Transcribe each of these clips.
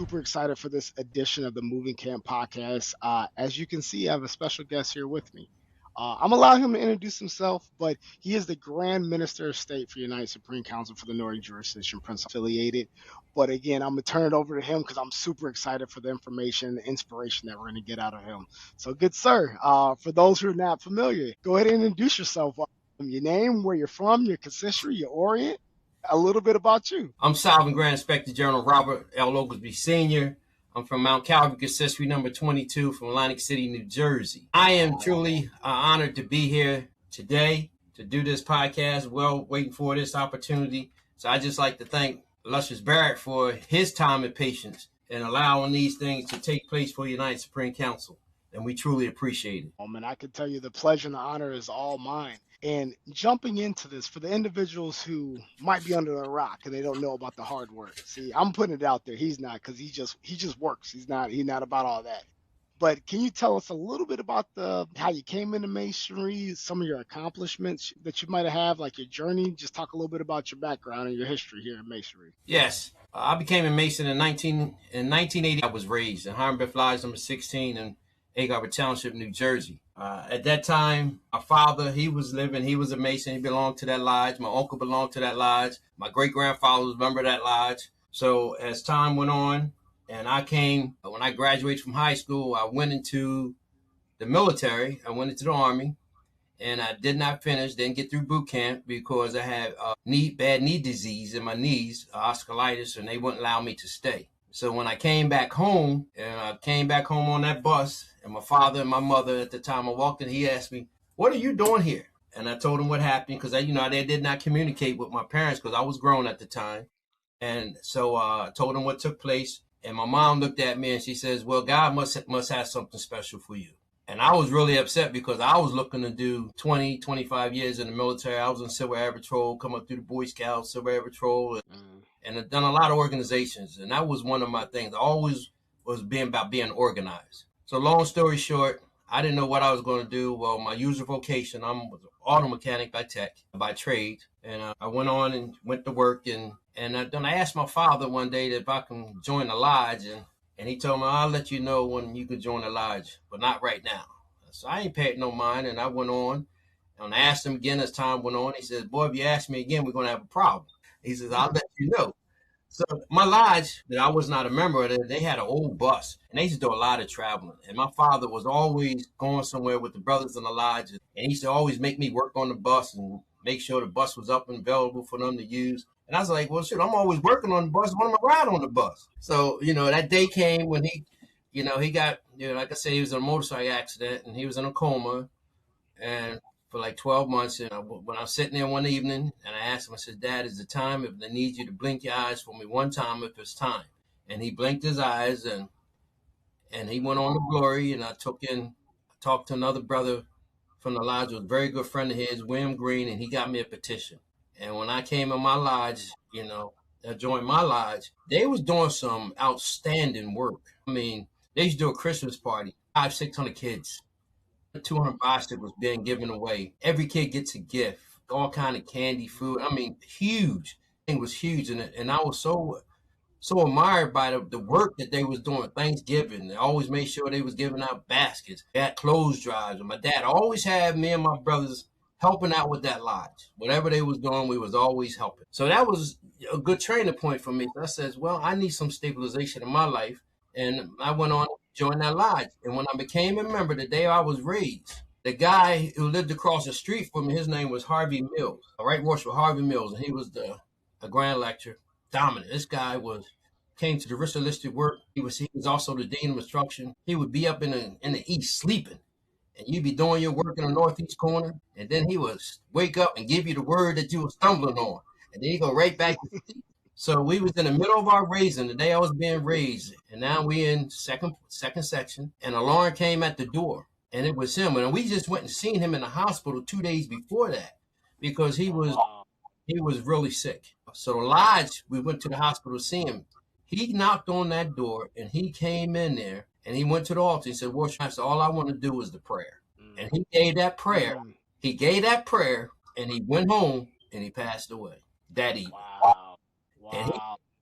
super excited for this edition of the Moving Camp podcast. As you can see, I have a special guest here with me. I'm allowing him to introduce himself, but he is the Grand Minister of State for the United Supreme Council for the Northern Jurisdiction, Prince Affiliated. But again, I'm going to turn it over to him because I'm super excited for the information and the inspiration that we're going to get out of him. So, good sir, for those who are not familiar, go ahead and introduce yourself. Your name, where you're from, your consistory, your orient, a little bit about you. I'm Sovereign Grand Inspector General Robert L. Oglesby Sr. I'm from Mount Calvary Consistory number 22 from Atlantic City, New Jersey. I am truly honored to be here today to do this podcast. Well, waiting for this opportunity. So I just like to thank Luscious Barrett for his time and patience in allowing these things to take place for the United Supreme Council. And we truly appreciate it. And I can tell you the pleasure and the honor is all mine. And jumping into this, for the individuals who might be under a rock and they don't know about the hard work. See, I'm putting it out there. He's not, because he just works. He's not about all that. But can you tell us a little bit about how you came into Masonry, some of your accomplishments that you might have, like your journey? Just talk a little bit about your background and your history here in Masonry. Yes. I became a Mason in 1980. I was raised in Hiram Biff Lodge number 16 in Egg Harbor Township, New Jersey. At that time, my father, he was a Mason. He belonged to that lodge. My uncle belonged to that lodge. My great-grandfather was a member of that lodge. So as time went on, and when I graduated from high school, I went into the military. I went into the Army, and I did not finish, didn't get through boot camp because I had bad knee disease in my knees, osteoarthritis, and they wouldn't allow me to stay. So when I came back home, on that bus, and my father and my mother at the time, I walked in, he asked me, "What are you doing here?" And I told him what happened because they did not communicate with my parents because I was grown at the time. And so I told him what took place. And my mom looked at me and she says, "Well, God must have something special for you." And I was really upset because I was looking to do 20, 25 years in the military. I was in Civil Air Patrol, come up through the Boy Scouts, Civil Air Patrol, and I've done a lot of organizations. And that was one of my things. I always was about being organized. So long story short, I didn't know what I was going to do. Well, my usual vocation, I'm an auto mechanic by trade. And I went on and went to work. And then I asked my father one day if I can join the lodge. And he told me, "I'll let you know when you can join the lodge, but not right now." So I ain't paid no mind. And I went on. And I asked him again as time went on. He says, "Boy, if you ask me again, we're going to have a problem." He says, "I'll let you know." So my lodge that I was not a member of, they had an old bus, and they used to do a lot of traveling. And my father was always going somewhere with the brothers in the lodge, and he used to always make me work on the bus and make sure the bus was up and available for them to use. And I was like, "Well, shit, I'm always working on the bus. When am I ride on the bus?" So, that day came when he got, like I said, he was in a motorcycle accident, and he was in a coma, and for like 12 months. And when I was sitting there one evening and I asked him, I said, "Dad, is the time? If they need you to blink your eyes for me one time, if it's time." And he blinked his eyes and he went on to glory. And I talked to another brother from the lodge, who was a very good friend of his, William Green, and he got me a petition. And when I came in my lodge, I joined my lodge, they was doing some outstanding work. I mean, they used to do a Christmas party, 500-600 kids. 200 bicycles being given away. Every kid gets a gift, all kind of candy, food. I mean, huge. It was huge. And I was so admired by the work that they was doing. Thanksgiving, they always made sure they was giving out baskets. They had clothes drives. And my dad always had me and my brothers helping out with that lodge. Whatever they was doing, we was always helping. So that was a good training point for me. So I said, well, I need some stabilization in my life. And I went on join that lodge. And when I became a member, the day I was raised, the guy who lived across the street from me, his name was Harvey Mills, Right Worship Harvey Mills, and he was a grand lecturer, dominant. This guy came to the ritualistic work. He was also the dean of instruction. He would be up in the east sleeping, and you'd be doing your work in the northeast corner, and then he would wake up and give you the word that you were stumbling on, and then he go right back to sleep. So we was in the middle of our raising, the day I was being raised, and now we in second section, and alarm came at the door, and it was him. And we just went and seen him in the hospital 2 days before that because he was really sick. So the lodge, we went to the hospital to see him. He knocked on that door, and he came in there, and he went to the altar. He said, "Worship, I said, all I want to do is the prayer." And he gave that prayer. He gave that prayer, and he went home, and he passed away that evening. Wow. And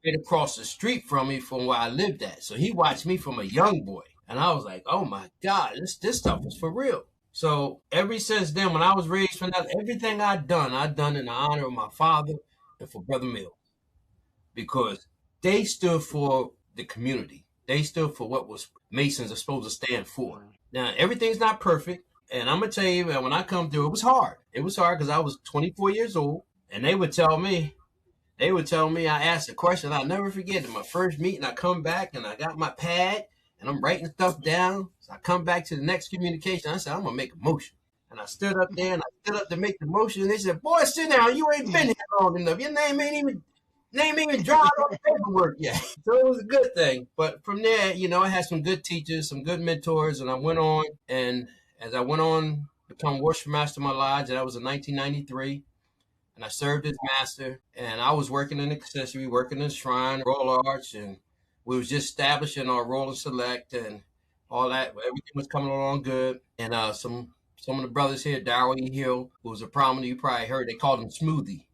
right across the street from me from where I lived at. So he watched me from a young boy. And I was like, oh my God, this stuff is for real. So ever since then, when I was raised from that, everything I done in the honor of my father and for Brother Mill, because they stood for the community. They stood for what was Masons are supposed to stand for. Mm. Now everything's not perfect, and I'm gonna tell you, man, when I come through, it was hard. It was hard because I was 24 years old, and they would tell me, I asked a question I'll never forget. In my first meeting, I come back and I got my pad and I'm writing stuff down. So I come back to the next communication. I said, I'm gonna make a motion. And I stood up there and I stood up to make the motion. And they said, boy, sit down. You ain't been here long enough. Your name ain't drawn on the paperwork yet. So it was a good thing. But from there, I had some good teachers, some good mentors, and I went on. And as I went on, become worship master of my lodge, and that was in 1993. And I served as master, and I was working in the accessory, working in the shrine, royal arch, and we was just establishing our roll and select and all that. Everything was coming along good. And some of the brothers here, Darrell E. Hill, who was a prominent, you probably heard, they called him Smoothie.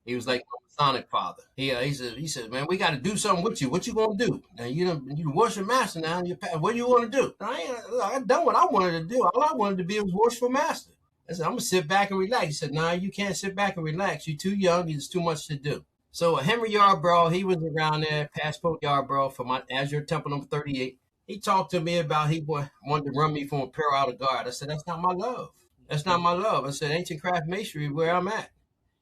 He was like my Masonic father. He said, man, we got to do something with you. What you gonna do? Now you worship master now. What do you want to do? I done what I wanted to do. All I wanted to be was worshipful master. I said, I'm gonna sit back and relax. He said, nah, you can't sit back and relax. You're too young. There's too much to do. So Henry Yarbrough, he was around there, Passport Yarbrough from my Azure Temple number 38. He talked to me about he wanted to run me from a pair out of guard. I said, that's not my love. That's not my love. I said, ancient craft masonry where I'm at.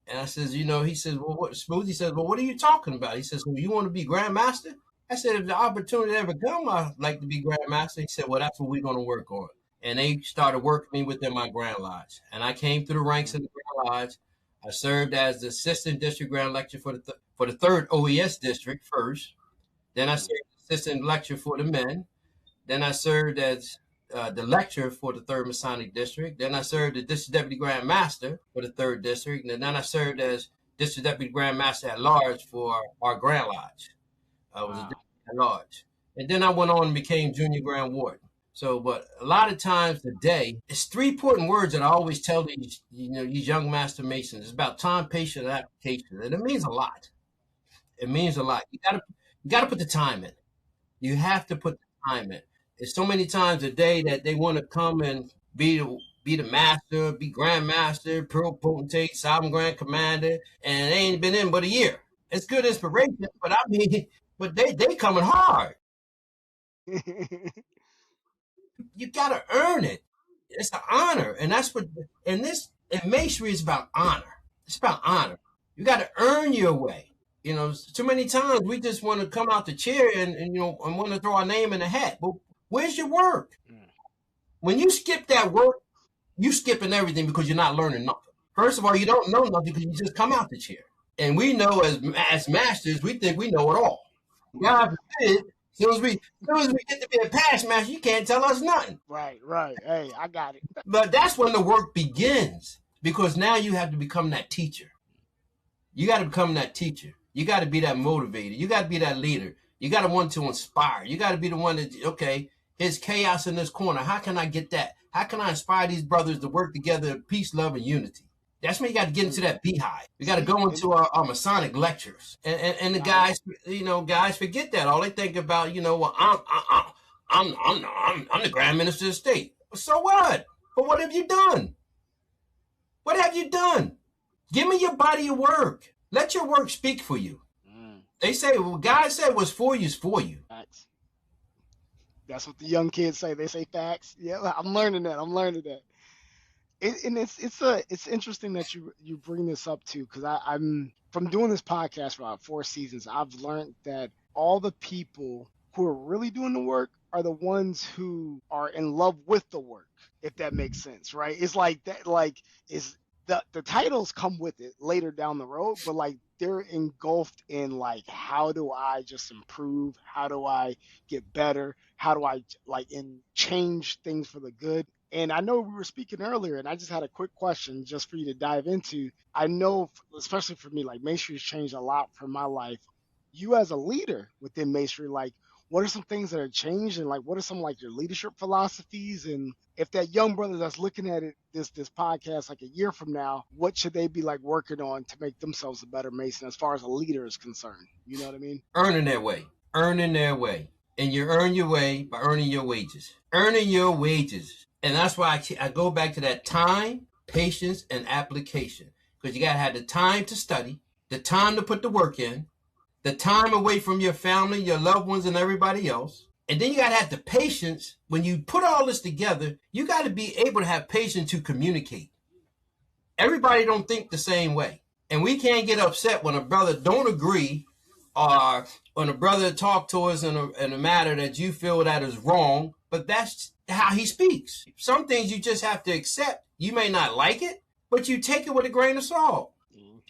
And I says, he says, well, what Smoothie says, well, what are you talking about? He says, well, you want to be grandmaster? I said, if the opportunity ever come, I'd like to be grandmaster. He said, well, that's what we're going to work on. And they started working me within my Grand Lodge. And I came through the ranks in the Grand Lodge. I served as the assistant district grand lecturer for the third OES district first. Then I served as assistant lecturer for the men. Then I served as the lecturer for the third Masonic district. Then I served as district deputy grand master for the third district. And then I served as district deputy grand master at large for our Grand Lodge. I was a district at large. And then I went on and became junior grand warden. So, but a lot of times today, it's three important words that I always tell these young master masons. It's about time, patience, and application, and it means a lot. It means a lot. You gotta put the time in. You have to put the time in. There's so many times a day that they want to come and be the master, be grandmaster, pearl potentate, sovereign grand commander, and they ain't been in but a year. It's good inspiration, but I mean, but they coming hard. You gotta earn it. It's an honor, and that's what. And masonry is about honor. It's about honor. You got to earn your way. Too many times we just want to come out the chair and want to throw our name in the hat. But where's your work? When you skip that work, you skipping everything because you're not learning nothing. First of all, you don't know nothing because you just come out the chair. And we know as masters, we think we know it all. God forbid, as soon as we get to be a past master, you can't tell us nothing. Right. Hey, I got it. But that's when the work begins, because now you have to become that teacher. You got to become that teacher. You got to be that motivator. You got to be that leader. You got to want to inspire. You got to be the one that, okay, here's chaos in this corner. How can I get that? How can I inspire these brothers to work together in peace, love, and unity? That's when you got to get into that beehive. We got to go into our Masonic lectures, and the guys forget that. All they think about, well, I'm the Grand Minister of the state. So what? But what have you done? What have you done? Give me your body of work. Let your work speak for you. They say, well, God said what's for you is for you. Facts. That's what the young kids say. They say facts. Yeah, I'm learning that. And it's interesting that you bring this up too, because I'm from doing this podcast for about 4 seasons. I've learned that all the people who are really doing the work are the ones who are in love with the work, if that makes sense, right? It's like that, like is the titles come with it later down the road, but like they're engulfed in like, how do I just improve? How do I get better? How do I change things for the good? And I know we were speaking earlier, and I just had a quick question just for you to dive into. I know, especially for me, like masonry's changed a lot for my life. You as a leader within masonry, like what are some things that are changed, and like what are some like your leadership philosophies, and if that young brother that's looking at it this podcast like a year from now, what should they be like working on to make themselves a better Mason as far as a leader is concerned? You know what I mean? Earning their way. Earning their way. And you earn your way by earning your wages. Earning your wages. And that's why I go back to that time, patience, and application. Because you got to have the time to study, the time to put the work in, the time away from your family, your loved ones, and everybody else. And then you got to have the patience. When you put all this together, you got to be able to have patience to communicate. Everybody don't think the same way. And we can't get upset when a brother don't agree, or when a brother talk to us in a matter that you feel that is wrong, but that's how he speaks. Some things you just have to accept. You may not like it, but you take it with a grain of salt.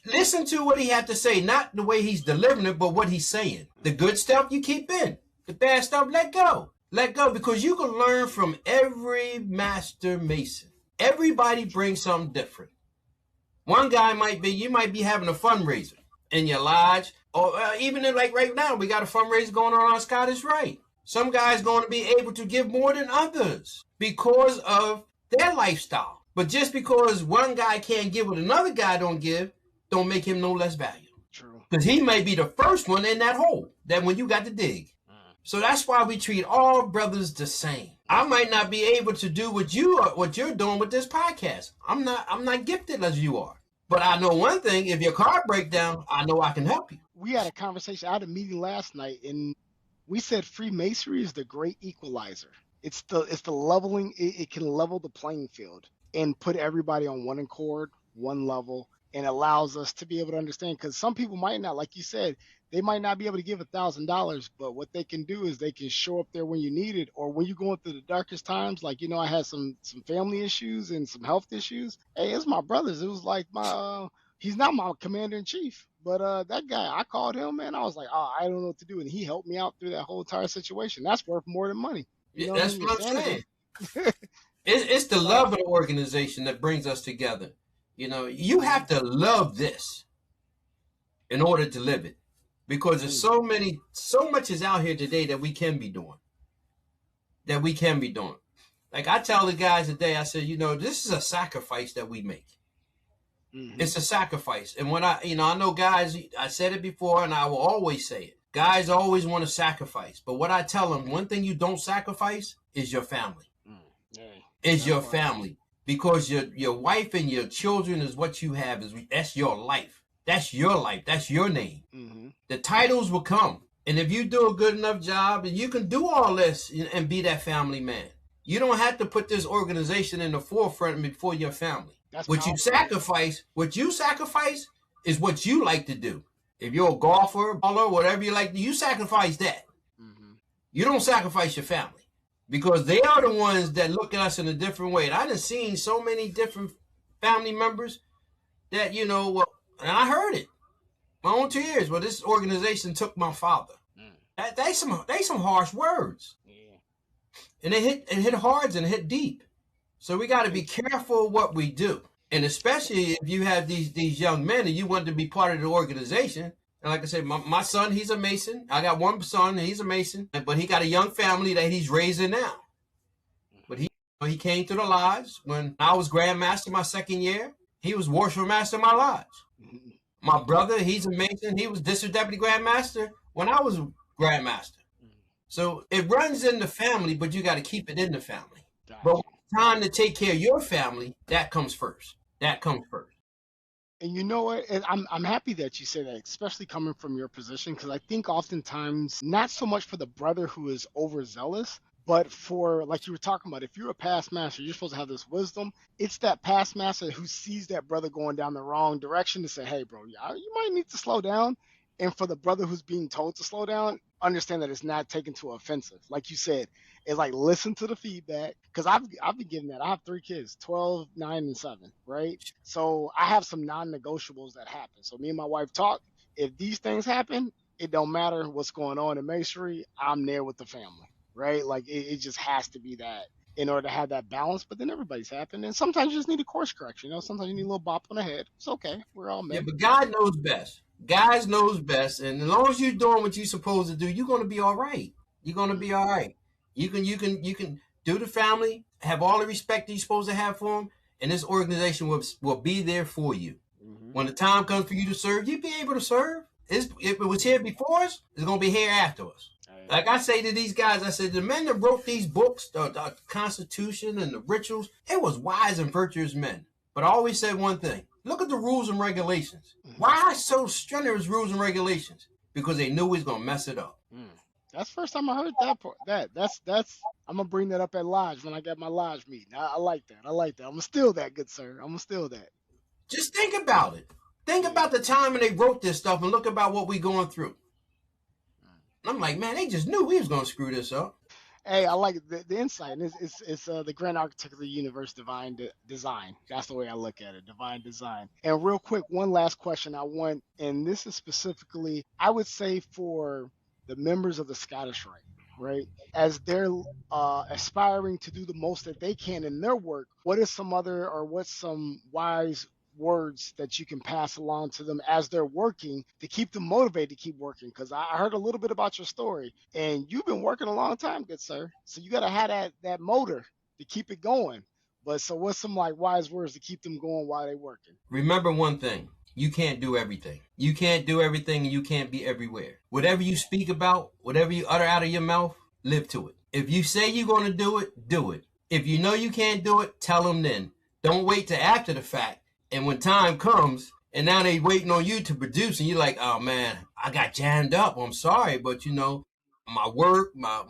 Listen to what he had to say, not the way he's delivering it, but what he's saying. The good stuff you keep in. The bad stuff, let go. Let go, because you can learn from every master mason. Everybody brings something different. One guy you might be having a fundraiser in your lodge, or even like right now, we got a fundraiser going on Scottish Rite. Some guys going to be able to give more than others because of their lifestyle. But just because one guy can't give what another guy don't give, don't make him no less valuable. True. Because he may be the first one in that hole that when you got to dig. So that's why we treat all brothers the same. I might not be able to do what you're doing with this podcast. I'm not gifted as you are. But I know one thing, if your car breaks down, I know I can help you. We had a conversation, I had a meeting last night, and we said Freemasonry is the great equalizer. It's the leveling, it can level the playing field and put everybody on one accord, one level, and allows us to be able to understand, because some people might not, like you said, they might not be able to give $1,000, but what they can do is they can show up there when you need it, or when you're going through the darkest times. Like, I had some family issues and some health issues. Hey, it's my brothers. It was like he's not my commander in chief, but that guy, I called him, man. I was like, I don't know what to do, and he helped me out through that whole entire situation. That's worth more than money. You know That's what what I'm saying. saying? It's the love of the organization that brings us together. You have to love this in order to live it, because there's so much is out here today that we can be doing. Like I tell the guys today, I said, this is a sacrifice that we make. Mm-hmm. It's a sacrifice. And when I know guys, I said it before and I will always say it. Guys always want to sacrifice. But what I tell them, one thing you don't sacrifice is your family. Is your family. Because your wife and your children is what you have. That's your life. That's your life. That's your name. Mm-hmm. The titles will come. And if you do a good enough job, and you can do all this and be that family man. You don't have to put this organization in the forefront before your family. What you sacrifice is what you like to do. If you're a golfer, baller, whatever you like, you sacrifice that. Mm-hmm. You don't sacrifice your family. Because they are the ones that look at us in a different way. And I done seen so many different family members that, and I heard it. My own 2 years. Well, this organization took my father. They some harsh words. Yeah. And it hit hard and it hit deep. So we got to be careful what we do. And especially if you have these young men and you want to be part of the organization. And like I said, my son, he's a Mason. I got one son, he's a Mason. But he got a young family that he's raising now. But he came to the lodge when I was Grand Master my second year. He was Worship Master in my lodge. My brother, he's a Mason. He was District Deputy Grand Master when I was Grand Master. So it runs in the family, but you got to keep it in the family. Gotcha. But when it's time to take care of your family, that comes first. And you know what? I'm happy that you say that, especially coming from your position, because I think oftentimes, not so much for the brother who is overzealous, but for, like you were talking about, if you're a past master, you're supposed to have this wisdom. It's that past master who sees that brother going down the wrong direction to say, hey, bro, you might need to slow down. And for the brother who's being told to slow down, understand that it's not taken to offensive. Like you said, it's like listen to the feedback. Because I've been getting that. I have 3 kids, 12, 9, and 7, right? So I have some non-negotiables that happen. So me and my wife talk. If these things happen, it don't matter what's going on in masonry. I'm there with the family, right? Like it just has to be that in order to have that balance. But then everybody's happy. And sometimes you just need a course correction. Sometimes you need a little bop on the head. It's okay. We're all men. Yeah, but God knows best. God knows best. And as long as you're doing what you're supposed to do, you're going to be all right. You're gonna be all right. You can do the family, have all the respect that you're supposed to have for them, and this organization will be there for you. Mm-hmm. When the time comes for you to serve, you'll be able to serve. If it was here before us, it's gonna be here after us. Hey. Like I say to these guys, I said the men that wrote these books, the Constitution and the rituals, it was wise and virtuous men. But I always said one thing: look at the rules and regulations. Mm-hmm. Why so strenuous rules and regulations? Because they knew we was gonna mess it up. That's the first time I heard that part. That's I'm gonna bring that up at lodge when I get my lodge meeting. I like that. I like that. I'm gonna steal that, good sir. I'm gonna steal that. Just think about it. Think about the time when they wrote this stuff and look about what we going through. And I'm like, man, they just knew we was gonna screw this up. Hey, I like the insight. And it's the grand architect of the universe, divine design. That's the way I look at it, divine design. And real quick, one last question I want, and this is specifically, I would say for the members of the Scottish Rite, right? As they're aspiring to do the most that they can in their work, what is some other or what's some wise words that you can pass along to them as they're working to keep them motivated to keep working? Because I heard a little bit about your story, and you've been working a long time, good sir. So you got to have that motor to keep it going. But so what's some like wise words to keep them going while they're working? Remember one thing: you can't do everything. You can't do everything, and you can't be everywhere. Whatever you speak about, whatever you utter out of your mouth, live to it. If you say you're going to do it, do it. If you know you can't do it, tell them then. Don't wait till after the fact. And when time comes, and now they waiting on you to produce, and you're like, oh man, I got jammed up. I'm sorry, but my work, my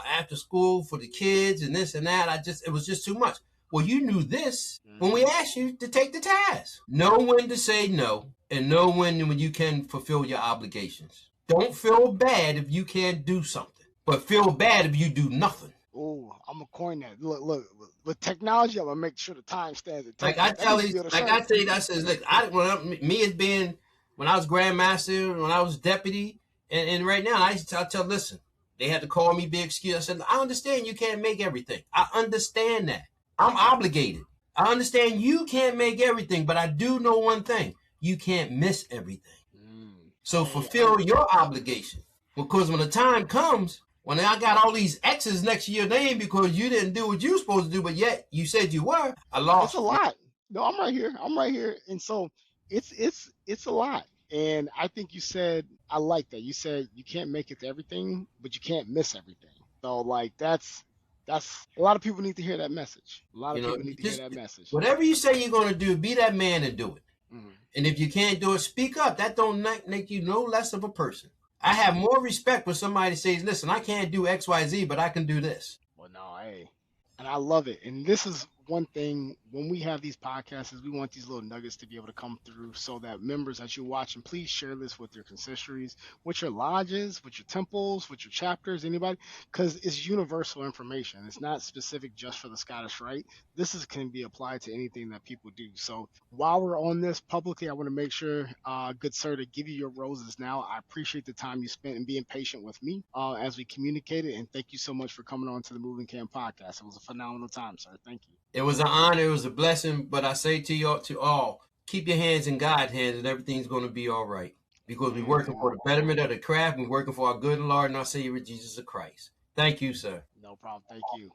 after school for the kids, and this and that, it was just too much. Well, you knew this when we asked you to take the task. Know when to say no, and know when you can fulfill your obligations. Don't feel bad if you can't do something, but feel bad if you do nothing. Oh, I'm gonna coin that. Look. With technology, I'm gonna make sure the time stands. Like I tell you, I says, look, me as being when I was grandmaster, when I was deputy, and right now I tell, listen, they had to call me big excuse. I said, I understand you can't make everything. I understand that. I'm obligated. I understand you can't make everything, but I do know one thing: you can't miss everything. So fulfill your obligation, because when the time comes, when I got all these X's next to your name because you didn't do what you were supposed to do, but yet you said you were, I lost. It's a lot. No, I'm right here. I'm right here. And so it's a lot. And I think you said I like that. You said you can't make it to everything, but you can't miss everything. So like that's a lot of people need to hear that message. A lot of people need to hear that message. Whatever you say you're going to do, be that man and do it. Mm-hmm. And if you can't do it, speak up. That don't make you no less of a person. I have more respect when somebody says, listen, I can't do XYZ, but I can do this. Well, no, hey. And I love it. And this is one thing when we have these podcasts is we want these little nuggets to be able to come through so that members as you're watching, please share this with your consistories, with your lodges, with your temples, with your chapters, anybody, because it's universal information. It's not specific just for the Scottish Rite. This can be applied to anything that people do. So while we're on this publicly, I want to make sure, good sir, to give you your roses now. I appreciate the time you spent and being patient with me as we communicated. And thank you so much for coming on to the Moving Camp podcast. It was a phenomenal time, sir. Thank you. It was an honor. It was a blessing. But I say to all, keep your hands in God's hands and everything's going to be all right. Because we're working for the betterment of the craft. We're working for our good Lord and our Savior, Jesus Christ. Thank you, sir. No problem. Thank you.